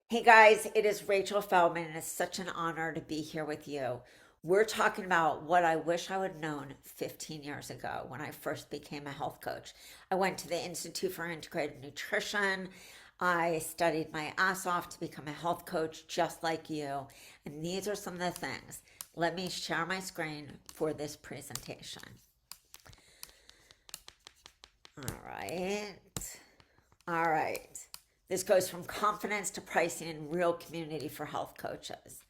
Hey guys, it is Rachel Feldman, and it's such an honor to be here with you. We're talking about what I wish I would have known 15 years ago when I first became a health coach. I went to the Institute for Integrated Nutrition. I studied my ass off to become a health coach just like you. And these are some of the things. Let me share my screen for this presentation. All right. All right. This goes from confidence to pricing and real community for health coaches.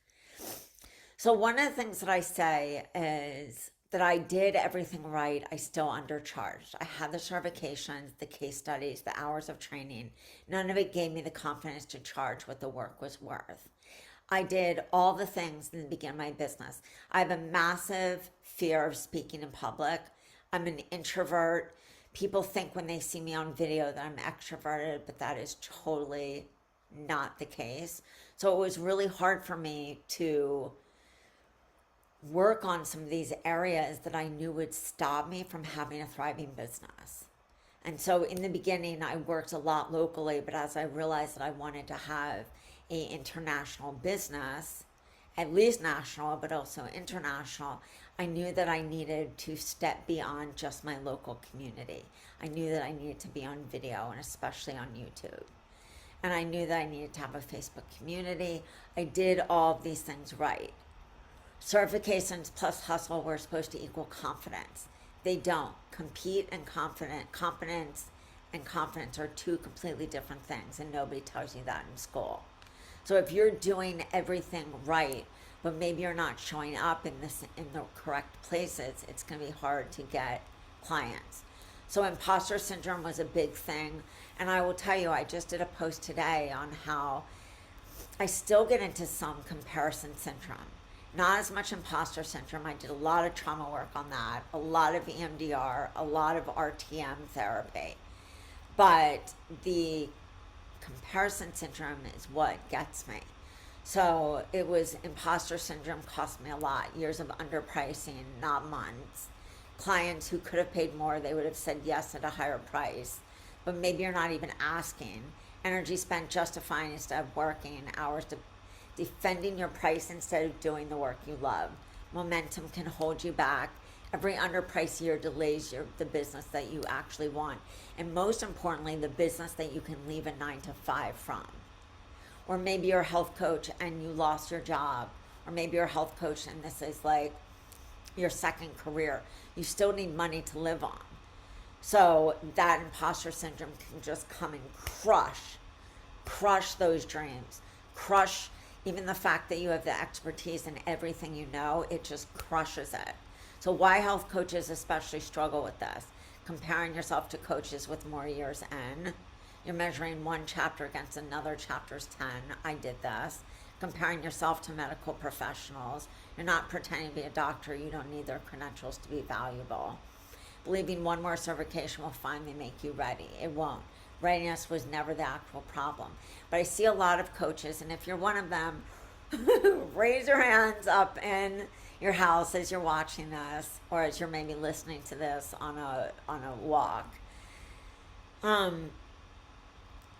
So, one of the things that I say is that I did everything right. I still undercharged. I had the certifications, the case studies, the hours of training. None of it gave me the confidence to charge what the work was worth. I did all the things in the beginning of my business. I have a massive fear of speaking in public. I'm an introvert. People think when they see me on video that I'm extroverted, but that is totally not the case. So it was really hard for me to work on some of these areas that I knew would stop me from having a thriving business. And so in the beginning, I worked a lot locally, but as I realized that I wanted to have a international business, at least national, but also international, I knew that I needed to step beyond just my local community. I knew that I needed to be on video and especially on YouTube. And I knew that I needed to have a Facebook community. I did all of these things right. Certifications plus hustle were supposed to equal confidence. They don't. Compete and competence and confidence are two completely different things, and nobody tells you that in school. So if you're doing everything right, but maybe you're not showing up in the correct places, it's going to be hard to get clients. So imposter syndrome was a big thing, and I will tell you, I just did a post today on how I still get into some comparison syndrome. Not as much imposter syndrome. I did a lot of trauma work on that, a lot of EMDR, a lot of RTM therapy. But the comparison syndrome is what gets me. So it was imposter syndrome cost me a lot. Years of underpricing, not months. Clients who could have paid more, they would have said yes at a higher price. But maybe you're not even asking. Energy spent justifying instead of working, hours to defending your price instead of doing the work you love. Momentum can hold you back. Every underpriced year delays the business that you actually want. And most importantly, the business that you can leave a 9 to 5 from. Or maybe you're a health coach and you lost your job. Or maybe you're a health coach and this is like your second career. You still need money to live on. So that imposter syndrome can just come and crush those dreams, crush even the fact that you have the expertise in everything you know, it just crushes it. So why health coaches especially struggle with this? Comparing yourself to coaches with more years in. You're measuring one chapter against another chapter's 10. I did this. Comparing yourself to medical professionals. You're not pretending to be a doctor. You don't need their credentials to be valuable. Believing one more certification will finally make you ready. It won't. Readiness was never the actual problem. But I see a lot of coaches, and if you're one of them, raise your hands up in your house as you're watching this, or as you're maybe listening to this on a walk.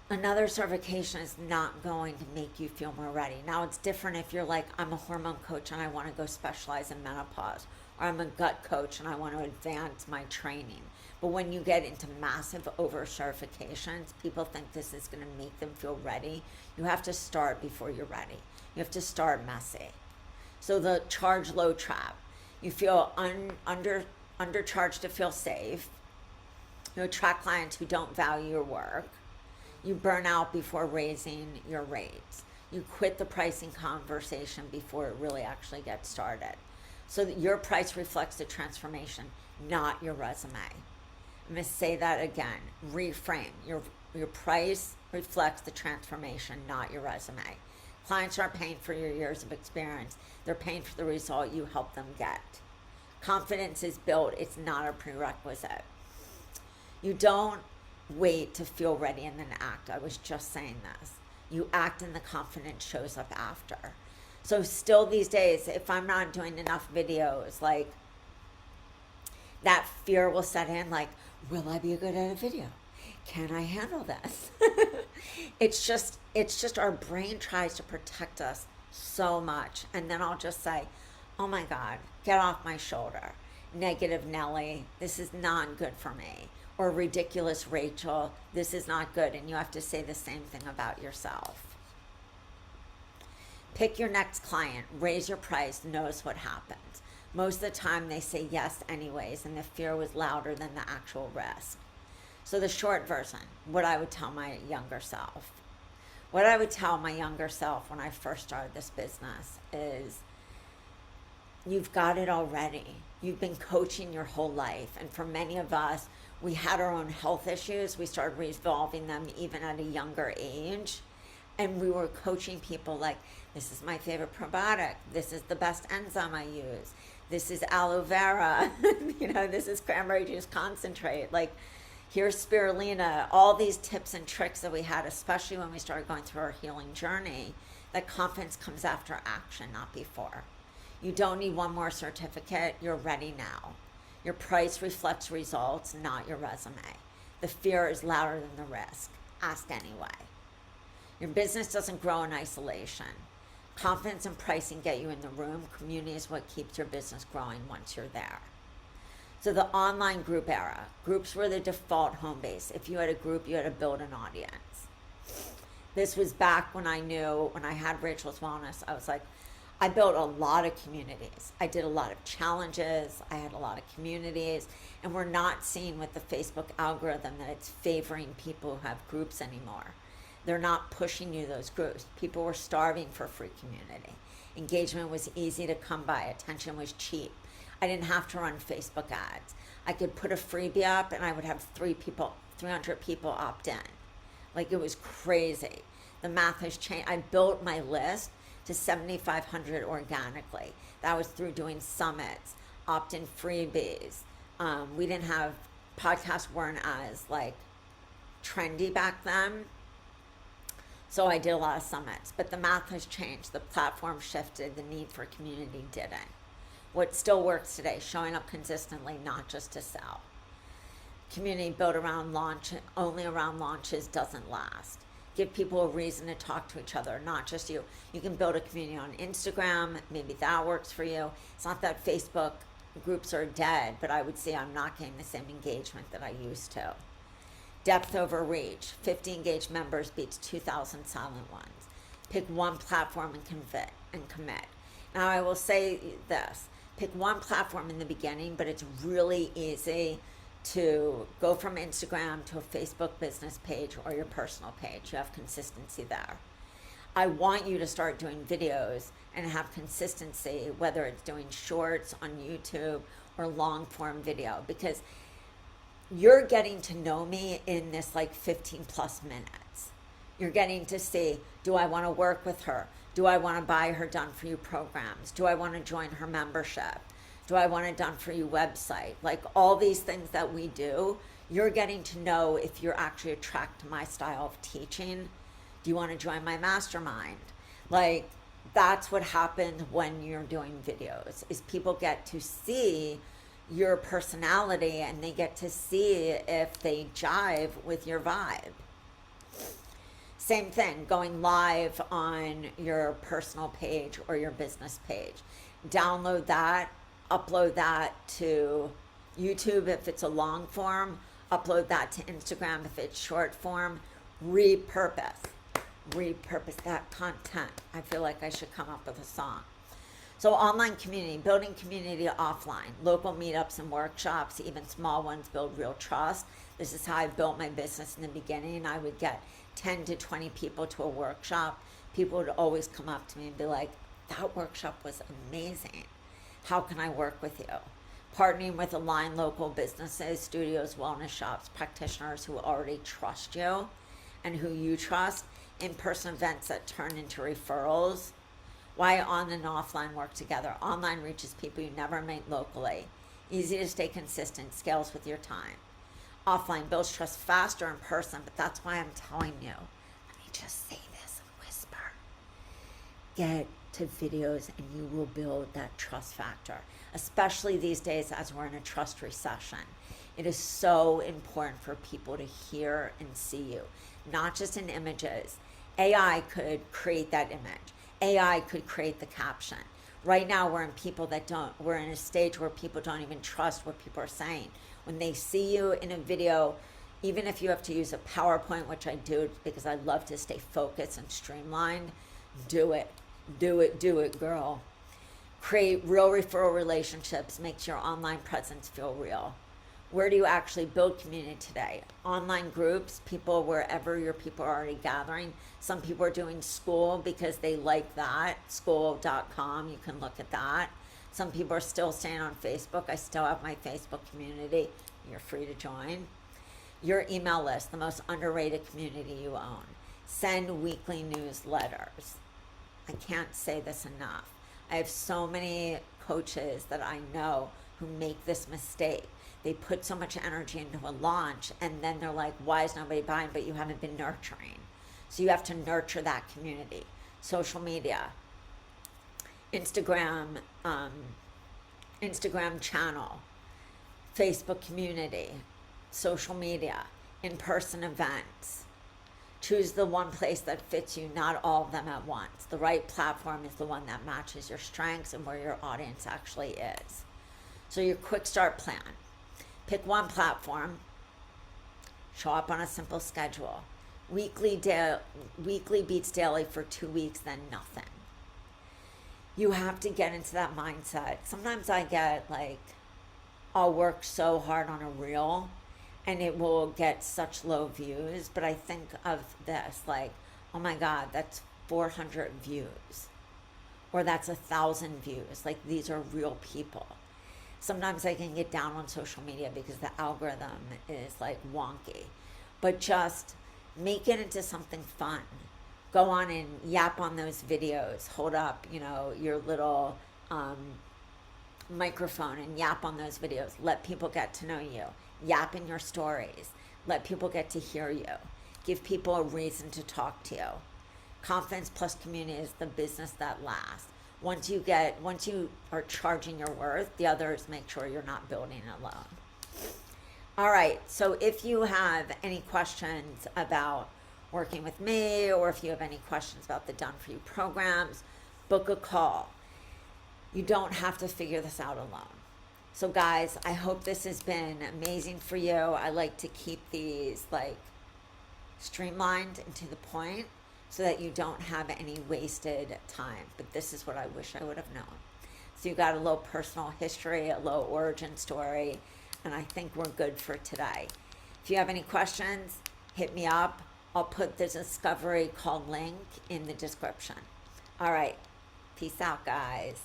Another certification is not going to make you feel more ready. Now it's different if you're like, I'm a hormone coach and I want to go specialize in menopause, or I'm a gut coach and I want to advance my training. But when you get into massive over certifications, people think this is going to make them feel ready. You have to start before you're ready. You have to start messy. So the charge low trap. You feel undercharged to feel safe. You attract clients who don't value your work. You burn out before raising your rates. You quit the pricing conversation before it really actually gets started. So that your price reflects the transformation, not your resume. I'm going to say that again. Reframe. Your price reflects the transformation, not your resume. Clients aren't paying for your years of experience. They're paying for the result you help them get. Confidence is built. It's not a prerequisite. You don't wait to feel ready and then act. I was just saying this. You act and the confidence shows up after. So still these days, if I'm not doing enough videos, like that fear will set in, like, will I be good at a video? Can I handle this? It's just our brain tries to protect us so much. And then I'll just say, oh my God, get off my shoulder. Negative Nelly, this is not good for me. Or ridiculous Rachel, this is not good. And you have to say the same thing about yourself. Pick your next client, raise your price, notice what happens. Most of the time they say yes anyways, and the fear was louder than the actual risk. So the short version, what I would tell my younger self. What I would tell my younger self when I first started this business is, you've got it already. You've been coaching your whole life. And for many of us, we had our own health issues. We started resolving them even at a younger age. And we were coaching people like, this is my favorite probiotic. This is the best enzyme I use. This is aloe vera. This is cranberry juice concentrate. Like, here's spirulina. All these tips and tricks that we had, especially when we started going through our healing journey, that confidence comes after action, not before. You don't need one more certificate. You're ready now. Your price reflects results, not your resume. The fear is louder than the risk. Ask anyway. Your business doesn't grow in isolation. Confidence and pricing get you in the room. Community is what keeps your business growing once you're there. So the online group era. Groups were the default home base. If you had a group, you had to build an audience. This was back when I knew, when I had Rachel's Wellness, I was like, I built a lot of communities. I did a lot of challenges. I had a lot of communities. And we're not seeing with the Facebook algorithm that it's favoring people who have groups anymore. They're not pushing you those groups. People were starving for free community. Engagement was easy to come by. Attention was cheap. I didn't have to run Facebook ads. I could put a freebie up and I would have 300 people opt in. Like, it was crazy. The math has changed. I built my list to 7,500 organically. That was through doing summits, opt-in freebies. We didn't have, podcasts weren't as like trendy back then. So I did a lot of summits, but the math has changed. The platform shifted, the need for community didn't. What still works today, showing up consistently, not just to sell. Community built around only around launches doesn't last. Give people a reason to talk to each other, not just you. You can build a community on Instagram. Maybe that works for you. It's not that Facebook groups are dead, but I would say I'm not getting the same engagement that I used to. Depth over reach. 50 engaged members beats 2,000 silent ones. Pick one platform and commit. Now, I will say this. Pick one platform in the beginning, but it's really easy to go from Instagram to a Facebook business page or your personal page. You have consistency there. I want you to start doing videos and have consistency, whether it's doing shorts on YouTube or long form video, because you're getting to know me in this like 15 plus minutes. You're getting to see, do I want to work with her? Do I want to buy her done for you programs? Do I want to join her membership? Do I want a done for you website? Like, all these things that we do, you're getting to know if you're actually attracted to my style of teaching. Do you want to join my mastermind? Like, that's what happens when you're doing videos, is people get to see your personality and they get to see if they jive with your vibe. Same thing, going live on your personal page or your business page. Download that, upload that to YouTube if it's a long form, upload that to Instagram if it's short form. Repurpose that content. I feel like I should come up with a song. So online community, building community offline, local meetups and workshops, even small ones, build real trust. This is how I built my business in the beginning. I would get 10 to 20 people to a workshop. People would always come up to me and be like, that workshop was amazing. How can I work with you? Partnering with aligned local businesses, studios, wellness shops, practitioners who already trust you and who you trust. In-person events that turn into referrals. Why on and offline work together? Online reaches people you never met locally. Easy to stay consistent, scales with your time. Offline builds trust faster in person, but that's why I'm telling you. Let me just say this and whisper. Get to videos and you will build that trust factor, especially these days as we're in a trust recession. It is so important for people to hear and see you, not just in images. AI could create that image. AI could create the caption. Right now we're in a stage where people don't even trust what people are saying. When they see you in a video, even if you have to use a PowerPoint, which I do because I love to stay focused and streamlined, do it. Do it, do it, girl. Create real referral relationships, makes your online presence feel real. Where do you actually build community today? Online groups, people wherever your people are already gathering. Some people are doing school because they like that, school.com, you can look at that. Some people are still staying on Facebook. I still have my Facebook community. You're free to join. Your email list, the most underrated community you own. Send weekly newsletters. I can't say this enough. I have so many coaches that I know who make this mistake. They put so much energy into a launch and then they're like, why is nobody buying? But you haven't been nurturing. So you have to nurture that community. Social media, Instagram, Instagram channel, Facebook community, social media, in-person events. Choose the one place that fits you, not all of them at once. The right platform is the one that matches your strengths and where your audience actually is. So your quick start plan. Pick one platform. Show up on a simple schedule. Weekly beats daily for 2 weeks, then nothing. You have to get into that mindset. Sometimes I get like, I'll work so hard on a reel and it will get such low views, but I think of this like, oh my God, that's 400 views, or that's 1,000 views. Like, these are real people. Sometimes I can get down on social media because the algorithm is like wonky, but just make it into something fun. Go on and yap on those videos. Hold up, your little microphone and yap on those videos. Let people get to know you. Yap in your stories. Let people get to hear you. Give people a reason to talk to you. Confidence plus community is the business that lasts. Once you are charging your worth, the others make sure you're not building it alone. All right, so if you have any questions about working with me, or if you have any questions about the Done For You programs, book a call. You don't have to figure this out alone. So guys, I hope this has been amazing for you. I like to keep these like streamlined and to the point so that you don't have any wasted time. But this is what I wish I would have known. So you got a little personal history, a little origin story, and I think we're good for today. If you have any questions, hit me up. I'll put the discovery call link in the description. All right. Peace out, guys.